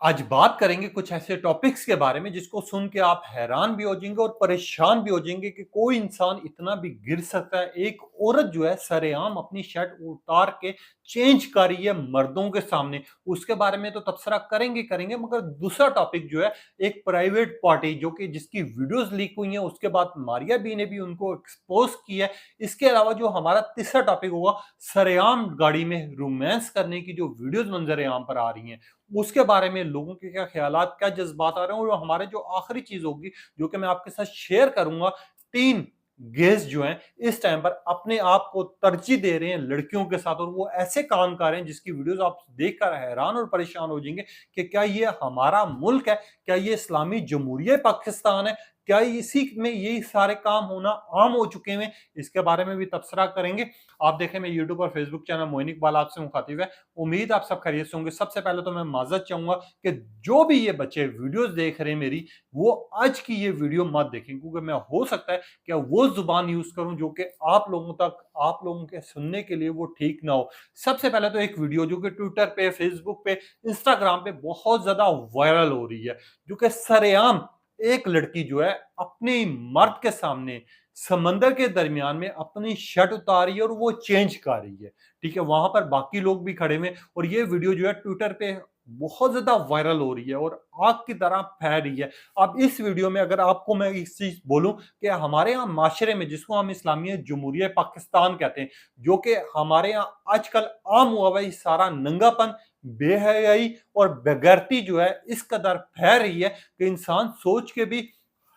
आज बात करेंगे कुछ ऐसे टॉपिक्स के बारे में जिसको सुन के आप हैरान भी हो जाएंगे और परेशान भी हो जाएंगे कि कोई इंसान इतना भी गिर सकता है। एक औरत जो है सरेआम अपनी शर्ट उतार के चेंज कर रही है मर्दों के सामने। उसके बारे में तो तबसरा करेंगे करेंगे, मगर दूसरा टॉपिक जो है एक प्राइवेट पार्टी जो कि जिसकी वीडियोस लीक हुई हैं, उसके बाद मारिया बी ने भी उनको एक्सपोज किया है। इसके अलावा जो हमारा तीसरा टॉपिक होगा, सरेआम गाड़ी में रोमांस करने की जो वीडियोस मंजर आम पर आ रही हैं, उसके बारे में लोगों के क्या ख्यालात, क्या जज्बात आ रहे हैं। और हमारे जो आखिरी चीज होगी जो कि मैं आपके साथ शेयर करूंगा, 3 गेस्ट जो हैं इस टाइम पर अपने आप को तरजीह दे रहे हैं लड़कियों के साथ, और वो ऐसे काम कर रहे हैं जिसकी वीडियोस आप देखकर हैरान और परेशान हो जाएंगे कि क्या ये हमारा मुल्क है, क्या ये इस्लामी जमहूरिया पाकिस्तान है, क्या इसी में यही सारे काम होना आम हो चुके हैं। इसके बारे में भी तबसरा करेंगे। आप देखें, मैं यूट्यूब और फेसबुक चैनल मोइन इकबाल आपसे मुखातिब है। उम्मीद आप सब खैरियत से होंगे। सबसे पहले तो मैं माजरत चाहूंगा कि जो भी ये बच्चे वीडियोस देख रहे हैं मेरी, वो आज की ये वीडियो मत देखें, क्योंकि मैं हो सकता है कि वो जुबान यूज करूं जो कि आप लोगों तक, आप लोगों के सुनने के लिए वो ठीक ना हो। सबसे पहले तो एक वीडियो जो कि ट्विटर पे, फेसबुक पे, इंस्टाग्राम पे बहुत ज्यादा वायरल हो रही है, जो कि सरेआम एक लड़की जो है अपने मर्द के सामने समंदर के दरमियान में अपनी शर्ट उतारी है और वो चेंज कर रही है। ठीक है, वहां पर बाकी लोग भी खड़े हुए, और ये वीडियो जो है ट्विटर पे बहुत ज्यादा वायरल हो रही है और आग की तरह फैल रही है। अब इस वीडियो में अगर आपको मैं इस चीज बोलूं कि हमारे यहाँ माशरे में, जिसको हम इस्लामी जमहूरिया पाकिस्तान कहते हैं, जो कि हमारे यहाँ आजकल आम हुआ हुआ, सारा नंगापन, बेहयाई और बेगैरती जो है इस कदर फैल रही है कि इंसान सोच के भी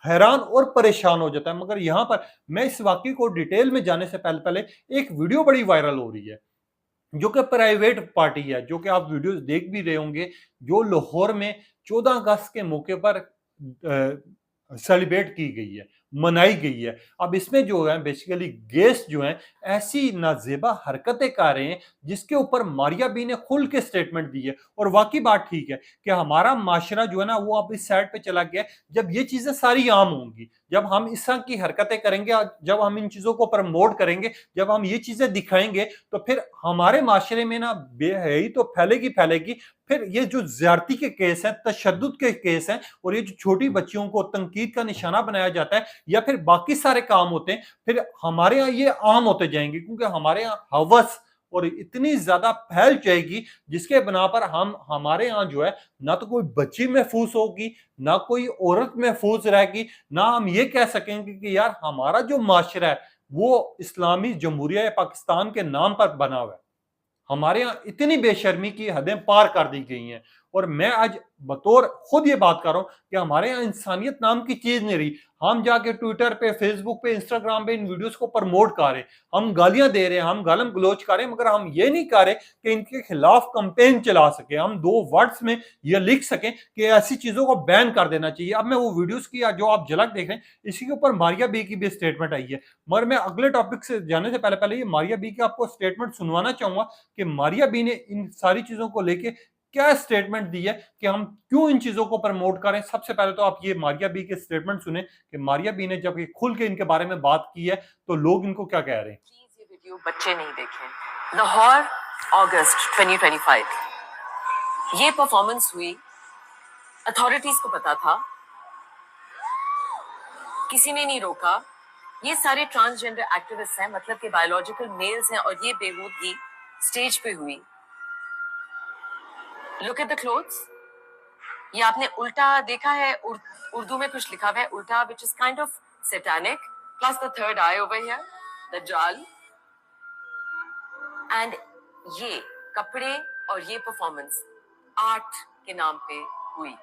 हैरान और परेशान हो जाता है। मगर यहाँ पर मैं इस वाकये को डिटेल में जाने से पहले पहले एक वीडियो बड़ी वायरल हो रही है जो कि प्राइवेट पार्टी है, जो कि आप वीडियोस देख भी रहे होंगे, जो लाहौर में 14 अगस्त के मौके पर सेलिब्रेट की गई है, मनाई गई है। अब इसमें जो है बेसिकली गेस्ट जो हैं ऐसी नाजेबा हरकतें कर रहे हैं जिसके ऊपर मारिया बी ने खुल के स्टेटमेंट दी है। और वाकई बात ठीक है कि हमारा माशरा जो है ना, वो अब इस साइड पे चला गया है। जब ये चीजें सारी आम होंगी, जब हम इस तरह की हरकतें करेंगे, जब हम इन चीजों को प्रमोट करेंगे, जब हम ये चीजें दिखाएंगे, तो फिर हमारे माशरे में ना बेहयाई तो फैलेगी फैलेगी। फिर ये जो ज्यादती के केस हैं, तशद्दुद के केस हैं, और ये जो छोटी बच्चियों को तनकीद का निशाना बनाया जाता है, या फिर बाकी सारे काम होते हैं, फिर हमारे यहाँ ये आम होते जाएंगे, क्योंकि हमारे यहाँ हवस और इतनी ज्यादा फैल जाएगी जिसके बना पर हम, हमारे यहाँ जो है ना तो कोई बच्ची महफूज होगी, ना कोई औरत महफूज रहेगी, ना हम ये कह सकेंगे कि यार हमारा जो माशरा है वो इस्लामी जमहूरिया पाकिस्तान के नाम पर बना हुआ है। हमारे यहाँ इतनी बेशर्मी की हदें पार कर दी गई हैं। और मैं आज बतौर खुद ये बात कर रहा हूं कि हमारे यहाँ इंसानियत नाम की चीज नहीं रही। हम जाके ट्विटर पे, फेसबुक पे, इंस्टाग्राम पे इन वीडियोस को प्रमोट कर रहे हैं, हम गालियां दे रहे हैं, हम गालम गलोच कर रहे हैं, मगर हम ये नहीं कर रहे कि इनके खिलाफ कंपेन चला सके, हम 2 वर्ड्स में ये लिख सकें कि ऐसी चीजों को बैन कर देना चाहिए। अब मैं वो वीडियोस की जो आप झलक देख रहे हैं, इसी के ऊपर मारिया बी की भी स्टेटमेंट आई है। मगर मैं अगले टॉपिक से जाने से पहले पहले ये मारिया बी की आपको स्टेटमेंट सुनवाना चाहूंगा कि मारिया बी ने इन सारी चीजों को लेके क्या स्टेटमेंट दी है, कि हम क्यों इन चीजों को प्रमोट करें। सबसे पहले तो आप ये मारिया बी के स्टेटमेंट सुने कि मारिया बी ने जब ये खुल के इनके बारे में बात की है तो लोग इनको क्या कह रहे हैं। प्लीज ये वीडियो बच्चे नहीं देखें। लाहौर, अगस्त 2025, ये परफॉर्मेंस हुई, अथॉरिटीज को पता था, किसी ने नहीं रोका। ये सारे ट्रांसजेंडर एक्टिविस्ट हैं, मतलब के बायोलॉजिकल मेल्स हैं, और ये बेहूदगी स्टेज पे हुई। Look at the clothes. ये आपने उल्टा देखा है, उर्दू में कुछ लिखा हुआ है उल्टा, which is kind of satanic, plus the third eye over here, the जाल। एंड ये कपड़े और ये परफॉर्मेंस आर्ट के नाम पे हुई।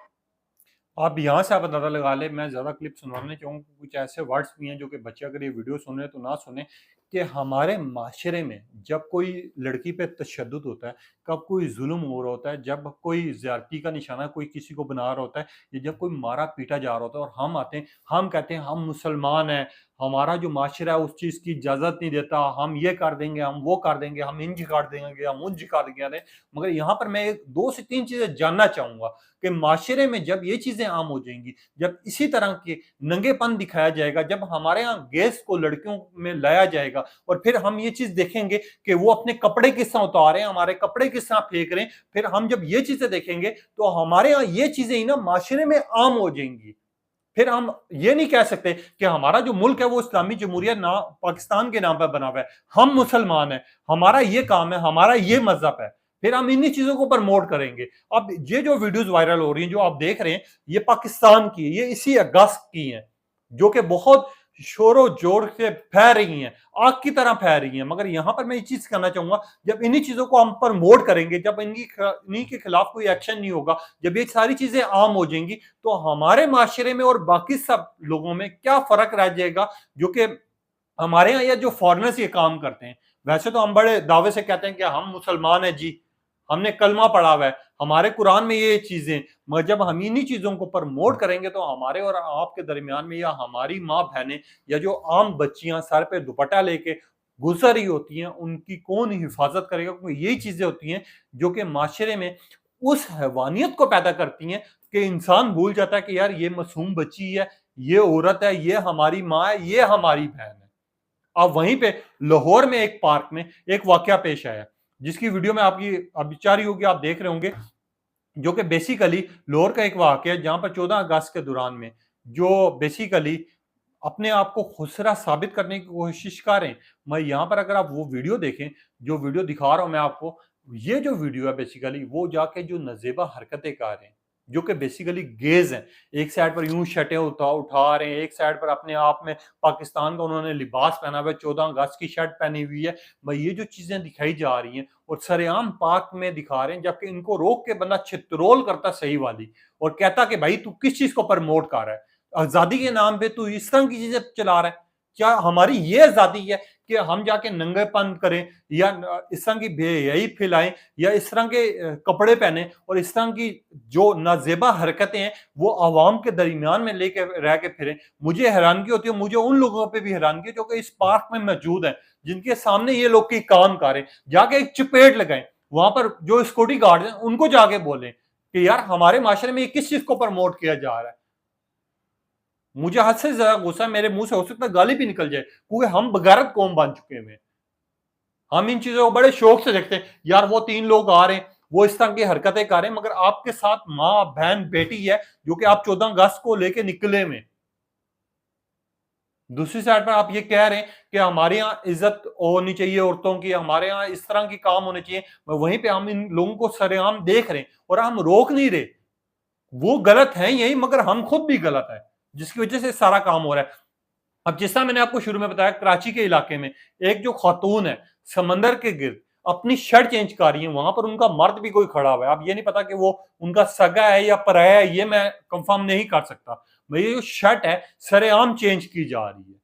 आप यहाँ से आप अंदाजा लगा ले, मैं ज्यादा क्लिप सुनवाने चाहूँगा, कुछ ऐसे वर्ड्स भी हैं जो कि बच्चे अगर ये वीडियो सुन रहे हैं तो ना सुने, कि हमारे माशरे में जब कोई लड़की पे तशद्दुद होता है, कब कोई जुल्म हो रहा होता है, जब कोई ज्यादती का निशाना कोई किसी को बना रहा होता है, या जब कोई मारा पीटा जा रहा होता है, और हम आते हैं, हम कहते हैं हम मुसलमान हैं, हमारा जो माशरा है उस चीज़ की इजाज़त नहीं देता, हम ये कर देंगे, हम वो कर देंगे, हम इंज कर देंगे, हम उंज कर देंगे। मगर यहाँ पर मैं 2 से 3 चीज़ें जानना चाहूँगा कि माशरे में जब ये चीज़ें आम हो जाएँगी, जब इसी तरह के नंगेपन दिखाया जाएगा, जब हमारे यहाँ गैस को लड़कियों में लाया जाएगा और फिर हम ये चीज़ देखेंगे कि वो अपने कपड़े किस तरह उतार रहे हैं, हमारे कपड़े किस तरह फेंक रहे हैं, फिर हम जब ये चीज़ें देखेंगे तो हमारे यहाँ ये चीज़ें ही ना माशरे में आम हो जाएँगी। फिर हम ये नहीं कह सकते कि हमारा जो मुल्क है वो इस्लामी जमहूरियत ना पाकिस्तान के नाम पर बना हुआ है, हम मुसलमान हैं, हमारा ये काम है, हमारा ये मजहब है, फिर हम इन्हीं चीजों को प्रमोट करेंगे। अब ये जो वीडियोस वायरल हो रही हैं जो आप देख रहे हैं, ये पाकिस्तान की है, ये इसी अगस्त की हैं, जो कि बहुत शोरो जोर से फैल रही हैं, आग की तरह फैल रही हैं। मगर यहां पर मैं ये चीज कहना चाहूंगा, जब इन्हीं चीजों को हम प्रमोट करेंगे, जब इन्हीं के खिलाफ कोई एक्शन नहीं होगा, जब ये सारी चीजें आम हो जाएंगी, तो हमारे माशरे में और बाकी सब लोगों में क्या फर्क रह जाएगा। जो कि हमारे यहाँ या जो फॉरेनर्स ये काम करते हैं, वैसे तो हम बड़े दावे से कहते हैं कि हम मुसलमान हैं जी, हमने कलमा पढ़ा हुआ है, हमारे कुरान में ये चीजें, मगर जब हम इन्हीं चीजों को प्रमोट करेंगे तो हमारे और आपके दरमियान में, या हमारी माँ बहनें या जो आम बच्चियां सर पे दुपट्टा लेके गुजर रही होती हैं, उनकी कौन हिफाजत करेगा। क्योंकि यही चीजें होती हैं जो कि माशरे में उस हैवानियत को पैदा करती हैं कि इंसान भूल जाता है कि यार ये मासूम बच्ची है, ये औरत है, ये हमारी माँ है, ये हमारी बहन है। अब वहीं पे लाहौर में एक पार्क में एक वाकया पेश आया, जिसकी वीडियो में आपकी अभी जारी होगी, आप देख रहे होंगे, जो कि बेसिकली लाहौर का एक वाकया है जहां पर 14 अगस्त के दौरान में जो बेसिकली अपने आप को खुसरा साबित करने की कोशिश कर रहे हैं। मैं यहाँ पर अगर आप वो वीडियो देखें, जो वीडियो दिखा रहा हूं मैं आपको, ये जो वीडियो है बेसिकली वो जाके जो नजेबा हरकतें कर रहे हैं, जो कि बेसिकली गेज हैं। एक साइड पर यूं शर्टें उठा रहे हैं, एक साइड पर अपने आप में पाकिस्तान का उन्होंने लिबास पहना हुआ है, 14 अगस्त की शर्ट पहनी हुई है। भाई ये जो चीजें दिखाई जा रही हैं और सरेआम पार्क में दिखा रहे हैं, जबकि इनको रोक के बंदा छित्रोल करता सही वाली और कहता कि भाई तू किस चीज को प्रमोट कर रहा है, आजादी के नाम पे तू इस तरह की चीजें चला रहा है। क्या हमारी ये आजादी है कि हम जाके नंगेपन करें या इस तरह की बेहयाई फैलाएं या इस तरह के कपड़े पहने और इस तरह की जो नाजेबा हरकतें हैं वो आवाम के दरमियान में लेके रह के फिरें। मुझे हैरानगी होती है, मुझे उन लोगों पे भी हैरानगी जो कि इस पार्क में मौजूद हैं, जिनके सामने ये लोग की काम करें, जाके एक चपेट लगाएं, वहां पर जो सिक्योरिटी गार्ड हैं उनको जाके बोलें कि यार हमारे माशरे में किस चीज को प्रमोट किया जा रहा है। मुझे हद से ज्यादा गुस्सा मेरे मुंह से हो सकता है गाली भी निकल जाए, क्योंकि हम बगैरत कौम बन चुके हैं। हम इन चीजों को बड़े शौक से देखते हैं, यार वो 3 लोग आ रहे हैं, वो इस तरह की हरकतें कर रहे हैं, मगर आपके साथ माँ बहन बेटी है जो कि आप 14 अगस्त को लेके निकले में। दूसरी साइड पर आप ये कह रहे हैं कि हमारे यहाँ इज्जत होनी चाहिए औरतों की, हमारे यहाँ इस तरह की काम होने चाहिए, वहीं पे हम इन लोगों को सरेआम देख रहे हैं और हम रोक नहीं रहे। वो गलत है यही, मगर हम खुद भी गलत है, जिसकी वजह से सारा काम हो रहा है। अब जिस तरह मैंने आपको शुरू में बताया, कराची के इलाके में एक जो खातून है समंदर के गिर्द अपनी शर्ट चेंज कर रही है, वहां पर उनका मर्द भी कोई खड़ा हुआ है। अब ये नहीं पता कि वो उनका सगा है या पराया है, ये मैं कंफर्म नहीं कर सकता। भाई ये जो शर्ट है सरेआम चेंज की जा रही है।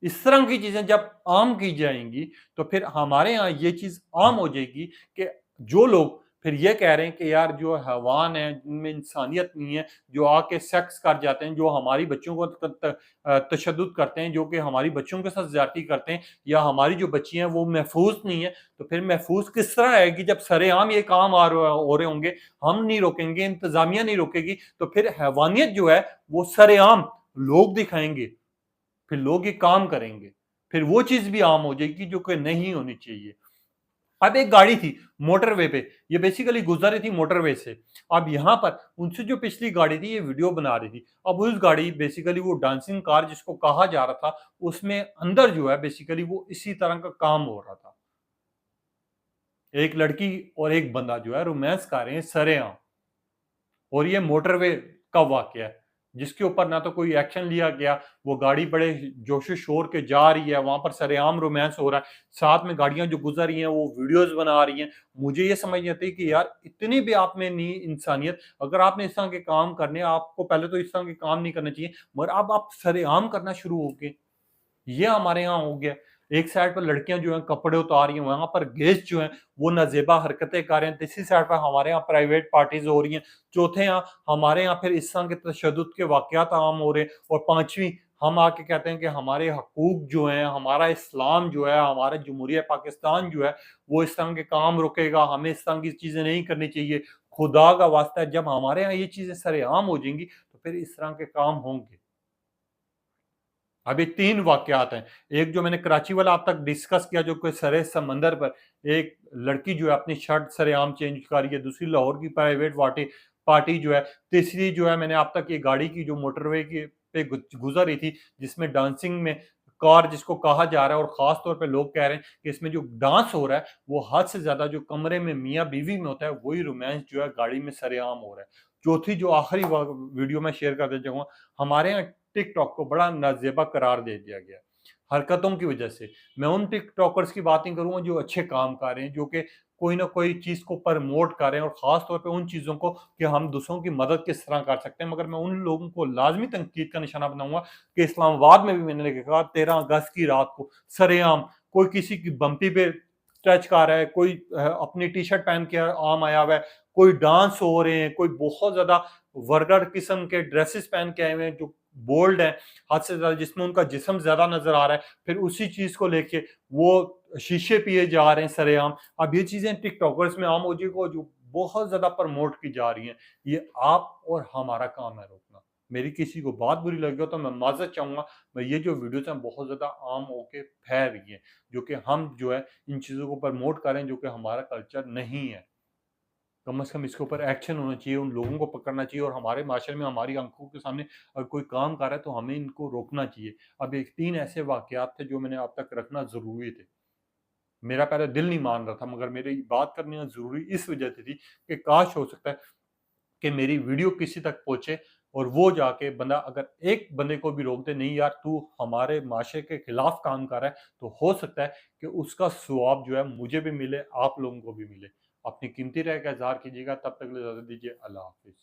इस तरह की चीजें जब आम की जाएंगी तो फिर हमारे यहाँ ये चीज आम हो जाएगी कि जो लोग फिर ये कह रहे हैं कि यार जो हैवान है जिनमें इंसानियत नहीं है, जो आके सेक्स कर जाते हैं, जो हमारी बच्चों को तशद्दुद करते हैं, जो कि हमारी बच्चों के साथ ज्यादती करते हैं, या हमारी जो बच्ची हैं वो महफूज नहीं है, तो फिर महफूज किस तरह है कि जब सरेआम ये काम हो रहे होंगे, हम नहीं रोकेंगे, इंतजामिया नहीं रोकेगी, तो फिर हैवानियत जो है वो सरेआम लोग दिखाएंगे, फिर लोग ये काम करेंगे, फिर वो चीज भी आम हो जाएगी जो कि नहीं होनी चाहिए। अब एक गाड़ी थी मोटरवे पे, ये बेसिकली गुजर रही थी मोटरवे से। अब यहाँ पर उनसे जो पिछली गाड़ी थी ये वीडियो बना रही थी। अब उस गाड़ी बेसिकली वो डांसिंग कार जिसको कहा जा रहा था, उसमें अंदर जो है बेसिकली वो इसी तरह का काम हो रहा था। एक लड़की और एक बंदा जो है रोमांस कर रहे हैं सरेआम, और ये मोटरवे का वाकया है जिसके ऊपर ना तो कोई एक्शन लिया गया। वो गाड़ी बड़े जोशो शोर के जा रही है, वहां पर सरेआम रोमांस हो रहा है, साथ में गाड़ियां जो गुजर रही हैं वो वीडियोस बना रही हैं। मुझे ये समझ नहीं आती कि यार इतनी भी आप में नहीं इंसानियत। अगर आपने इस तरह के काम करने, आपको पहले तो इस तरह के काम नहीं करने चाहिए, मगर अब आप सरेआम करना शुरू हो गए। ये हमारे यहाँ हो गया। एक साइड पर लड़कियां जो हैं कपड़े उतार रही हैं, वहां पर गेस्ट जो हैं वो नाजेबा हरकतें कर रहे हैं। तीसरी साइड पर हमारे यहाँ प्राइवेट पार्टीज हो रही हैं। चौथे यहाँ हमारे यहाँ फिर इस तरह के तशद्दुद के वाकयात आम हो रहे हैं। और पांचवी ہم آ کے کہتے ہیں کہ ہمارے حقوق جو ہیں، ہمارا اسلام جو ہے، ہمارا جمہوریہ پاکستان جو ہے وہ اس طرح کے کام روکے گا، ہمیں اس طرح کی چیزیں نہیں کرنی چاہیے۔ خدا کا واسطہ ہے، جب ہمارے ہاں یہ چیزیں سر عام ہو جائیں گی تو پھر اس طرح کے کام ہوں گے۔ ابھی 3 واقعات ہیں، ایک جو میں نے کراچی والا آپ تک ڈسکس کیا جو کہ سرِ سمندر پر ایک لڑکی جو ہے اپنی شرٹ سر عام چینج کر رہی ہے، دوسری لاہور کی پرائیویٹ پارٹی جو ہے، تیسری جو ہے میں نے آپ تک یہ گاڑی کی جو موٹر وے کی پہ گزر رہی تھی جس میں ڈانسنگ میں کار جس کو کہا جا رہا ہے، اور خاص طور پہ لوگ کہہ رہے ہیں کہ اس میں جو ڈانس ہو رہا ہے وہ حد سے زیادہ جو کمرے میں میاں بیوی میں ہوتا ہے وہی رومانس جو ہے گاڑی میں سر عام ہو رہا ہے۔ چوتھی جو آخری ویڈیو میں شیئر کرتے چاہوں گا، ہمارے ہاں ٹک ٹاک کو بڑا نازیبا قرار دے دیا گیا حرکتوں کی وجہ سے۔ میں ان ٹک ٹاکرز کی بات نہیں کروں گا جو اچھے کام کر رہے ہیں، جو کہ کوئی نہ کوئی چیز کو پرموٹ کر رہے ہیں، اور خاص طور پہ ان چیزوں کو کہ ہم دوسروں کی مدد کس طرح کر سکتے ہیں، مگر میں ان لوگوں کو لازمی تنقید کا نشانہ بناؤں گا کہ اسلام آباد میں بھی میں نے کہا 13 اگست کی رات کو سر عام کوئی کسی کی بمپی پہ ٹچ کر رہا ہے، کوئی اپنی ٹی شرٹ پہن کے عام آیا ہوا ہے، کوئی ڈانس ہو رہے ہیں، کوئی بہت زیادہ ورگر قسم کے ڈریسز پہن کے آئے ہوئے ہیں جو بولڈ ہیں حد سے زیادہ، جس میں ان کا جسم زیادہ نظر آ رہا ہے، پھر اسی چیز کو لے کے وہ شیشے پیے جا رہے ہیں سر عام۔ اب یہ چیزیں ٹک ٹاکرز میں عام ہو جائے گا جو بہت زیادہ پرموٹ کی جا رہی ہیں، یہ آپ اور ہمارا کام ہے روکنا۔ میری کسی کو بات بری لگی ہو تو میں معذرت چاہوں گا، میں یہ جو ویڈیوز ہیں بہت زیادہ عام ہو کے پھیل رہی ہیں، جو کہ ہم جو ہے ان چیزوں کو پرموٹ کریں جو کہ ہمارا کلچر نہیں ہے۔ کم از کم اس کے اوپر ایکشن ہونا چاہیے، ان لوگوں کو پکڑنا چاہیے، اور ہمارے معاشرے میں ہماری آنکھوں کے سامنے اگر کوئی کام کر رہا ہے تو ہمیں ان کو روکنا چاہیے۔ اب ایک 3 ایسے واقعات تھے جو میں نے آپ تک رکھنا ضروری تھے۔ میرا پہلے دل نہیں مان رہا تھا، مگر میری بات کرنا ضروری اس وجہ سے تھی کہ کاش ہو سکتا ہے کہ میری ویڈیو کسی تک پہنچے اور وہ جا کے بندہ اگر ایک بندے کو بھی روک دے، نہیں یار تو ہمارے معاشرے کے خلاف کام کر رہا ہے، تو ہو سکتا ہے کہ اس کا ثواب جو ہے مجھے بھی ملے، آپ لوگوں کو بھی ملے۔ اپنی قیمتی رائے کا اظہار کیجیے گا، تب تک اجازت دیجیے، اللہ حافظ۔